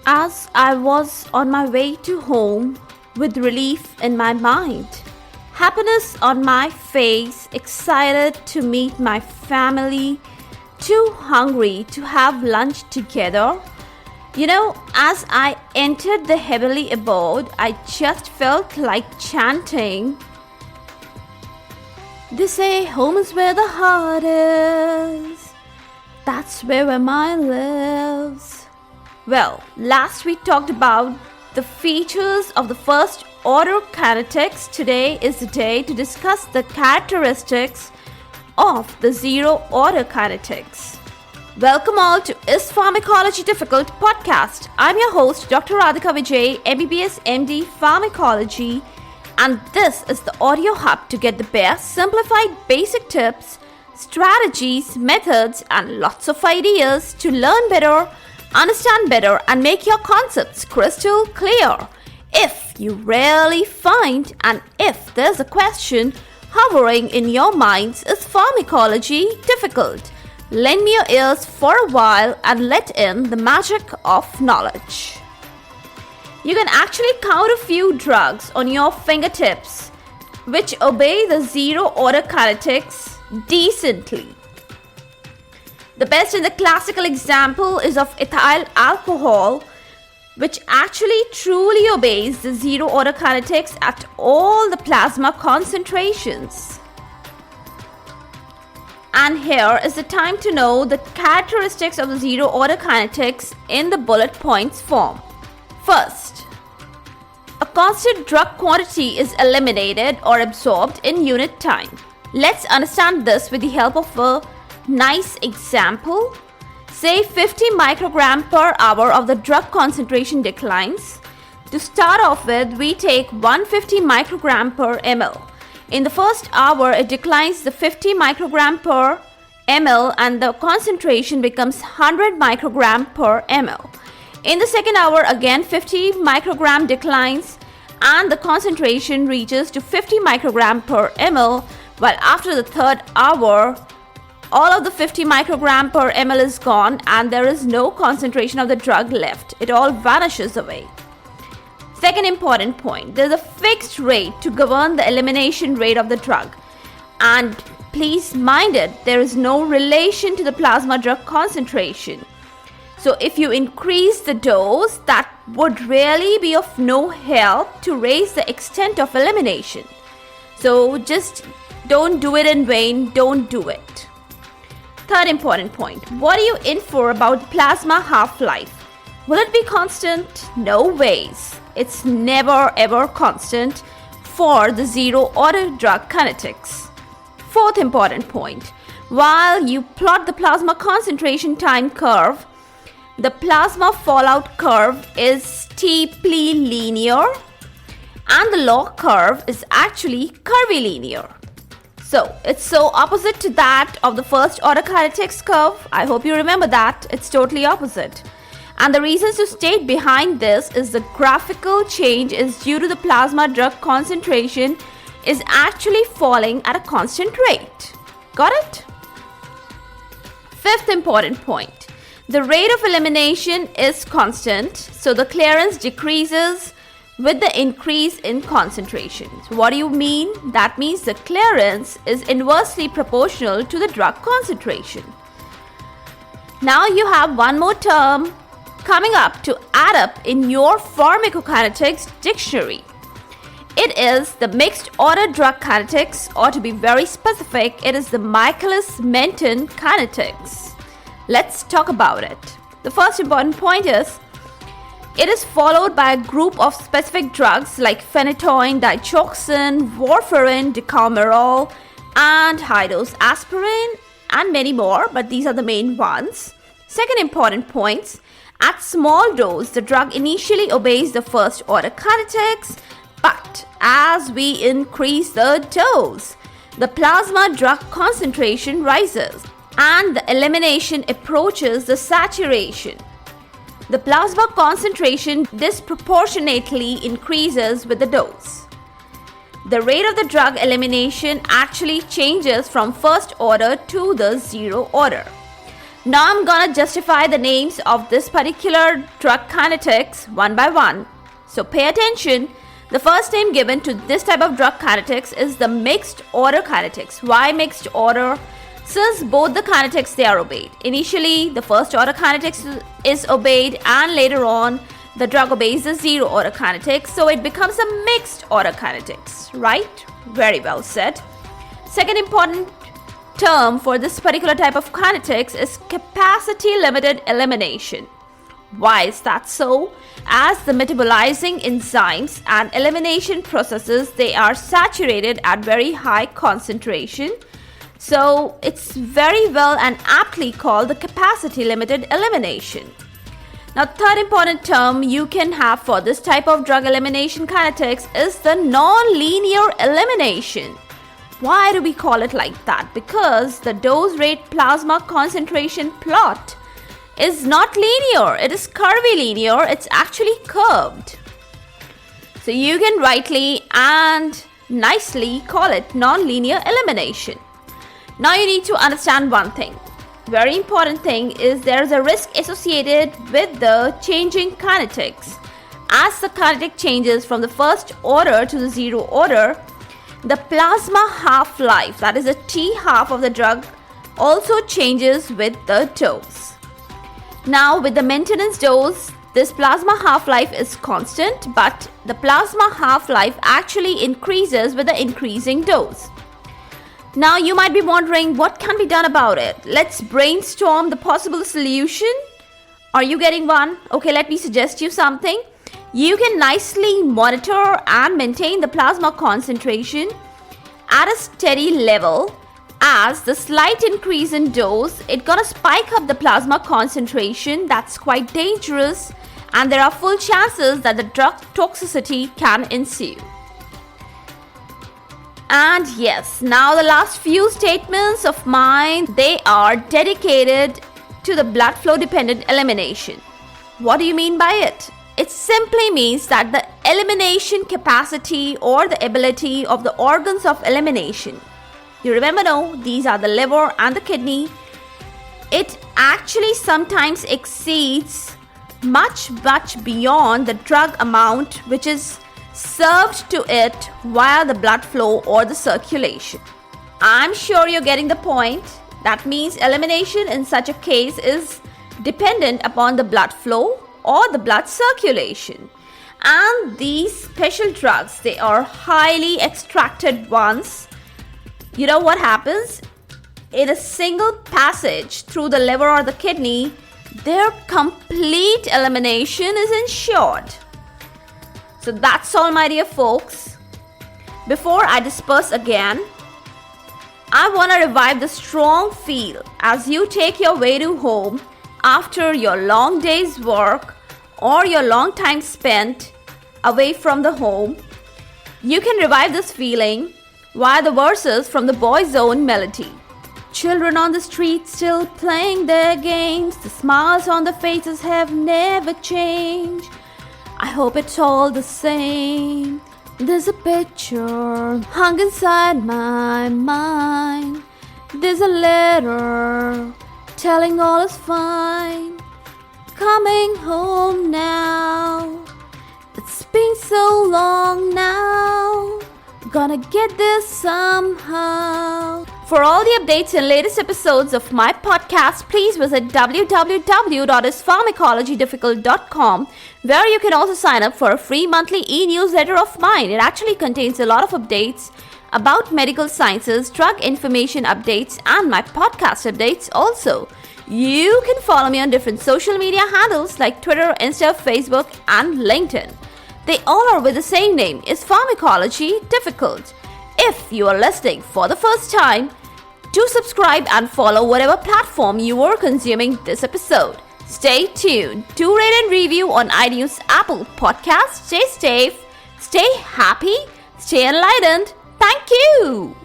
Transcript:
as I was on my way to home with relief in my mind, happiness on my face, excited to meet my family, too hungry to have lunch together. As I entered the heavenly abode, I just felt like chanting. They say home is where the heart is. That's where my mind lives. Well, last we talked about the features of the first order kinetics. Today is the day to discuss the characteristics of the zero order kinetics. Welcome all to Is Pharmacology Difficult podcast. I'm your host, Dr. Radhika Vijay, MBBS MD Pharmacology, and this is the audio hub to get the best simplified basic tips, strategies, methods, and lots of ideas to learn better, understand better, and make your concepts crystal clear. If you really find and if there's a question hovering in your minds, is pharmacology difficult? Lend me your ears for a while and let in the magic of knowledge. You can actually count a few drugs on your fingertips which obey the zero order kinetics decently. The best and the classical example is of ethyl alcohol, which actually truly obeys the zero order kinetics at all the plasma concentrations. And here is the time to know the characteristics of the zero order kinetics in the bullet points form. First, a constant drug quantity is eliminated or absorbed in unit time. Let's understand this with the help of a nice example. Say 50 microgram per hour of the drug concentration declines. To start off with, we take 150 microgram per ml. In the first hour, it declines the 50 microgram per ml and the concentration becomes 100 microgram per ml. In the second hour, again 50 microgram declines and the concentration reaches to 50 microgram per ml, while after the third hour, all of the 50 microgram per ml is gone and there is no concentration of the drug left. It all vanishes away. Second important point, there is a fixed rate to govern the elimination rate of the drug. And please mind it, there is no relation to the plasma drug concentration. So if you increase the dose, that would really be of no help to raise the extent of elimination. So just don't do it in vain, don't do it. Third important point, what are you in for about plasma half-life? Will it be constant? No ways. It's never ever constant for the zero order drug kinetics. Fourth important point, while you plot the plasma concentration time curve, the plasma fallout curve is steeply linear and the log curve is actually curvilinear. So it's so opposite to that of the first order kinetics curve. I hope you remember that. It's totally opposite. And the reasons to state behind this is the graphical change is due to the plasma drug concentration is actually falling at a constant rate. Got it? Fifth important point. The rate of elimination is constant, so the clearance decreases with the increase in concentration. So what do you mean? That means the clearance is inversely proportional to the drug concentration. Now you have one more term coming up to add up in your pharmacokinetics dictionary. It is the mixed order drug kinetics, or to be very specific, it is the Michaelis Menten Kinetics. Let's talk about it. The first important point is, it is followed by a group of specific drugs like phenytoin, digoxin, warfarin, decamerol, and high-dose aspirin, and many more, but these are the main ones. Second important points, at small dose, the drug initially obeys the first order kinetics, but as we increase the dose, the plasma drug concentration rises and the elimination approaches the saturation. The plasma concentration disproportionately increases with the dose. The rate of the drug elimination actually changes from first order to the zero order. Now I'm gonna justify the names of this particular drug kinetics one by one. So pay attention. The first name given to this type of drug kinetics is the mixed order kinetics. Why mixed order? Since both the kinetics, they are obeyed. Initially, the first order kinetics is obeyed, and later on, the drug obeys the zero order kinetics. So it becomes a mixed order kinetics, right? Very well said. Second important term for this particular type of kinetics is capacity limited elimination. Why is that so? As the metabolizing enzymes and elimination processes, they are saturated at very high concentration. So it's very well and aptly called the capacity limited elimination. Now, third important term you can have for this type of drug elimination kinetics is the non-linear elimination. Why do we call it like that? Because the dose rate plasma concentration plot is not linear. It is curvilinear. It's actually curved. So you can rightly and nicely call it non-linear elimination. Now you need to understand one thing. Very important thing is there is a risk associated with the changing kinetics. As the kinetic changes from the first order to the zero order, the plasma half-life, that is the T half of the drug, also changes with the dose. Now with the maintenance dose, this plasma half-life is constant, but the plasma half-life actually increases with the increasing dose. Now you might be wondering what can be done about it. Let's brainstorm the possible solution. Are you getting one? Okay, let me suggest you something. You can nicely monitor and maintain the plasma concentration at a steady level. As the slight increase in dose, it's gonna spike up the plasma concentration. That's quite dangerous, and there are full chances that the drug toxicity can ensue. And yes, now the last few statements of mine, they are dedicated to the blood flow dependent elimination. What do you mean by it? It simply means that the elimination capacity or the ability of the organs of elimination, you remember, no, these are the liver and the kidney, it actually sometimes exceeds much beyond the drug amount which is served to it via the blood flow or the circulation. I'm sure you're getting the point. That means elimination in such a case is dependent upon the blood flow or the blood circulation. And these special drugs, they are highly extracted ones. You know what happens? In a single passage through the liver or the kidney, their complete elimination is ensured. So that's all, my dear folks. Before I disperse again, I want to revive the strong feel as you take your way to home after your long day's work or your long time spent away from the home. You can revive this feeling via the verses from the Boyzone melody. Children on the street still playing their games. The smiles on their faces have never changed. I hope it's all the same. There's a picture hung inside my mind. There's a letter telling all is fine. Coming home now. It's been so long now. Gonna get this somehow. For all the updates and latest episodes of my podcast, please visit www.ispharmacologydifficult.com, where you can also sign up for a free monthly e-newsletter of mine. It actually contains a lot of updates about medical sciences, drug information updates, and my podcast updates also. You can follow me on different social media handles like Twitter, Insta, Facebook, and LinkedIn. They all are with the same name, is Pharmacology Difficult. If you are listening for the first time, do subscribe and follow whatever platform you are consuming this episode. Stay tuned. Do rate and review on iTunes, Apple Podcasts. Stay safe, stay happy, stay enlightened. Thank you.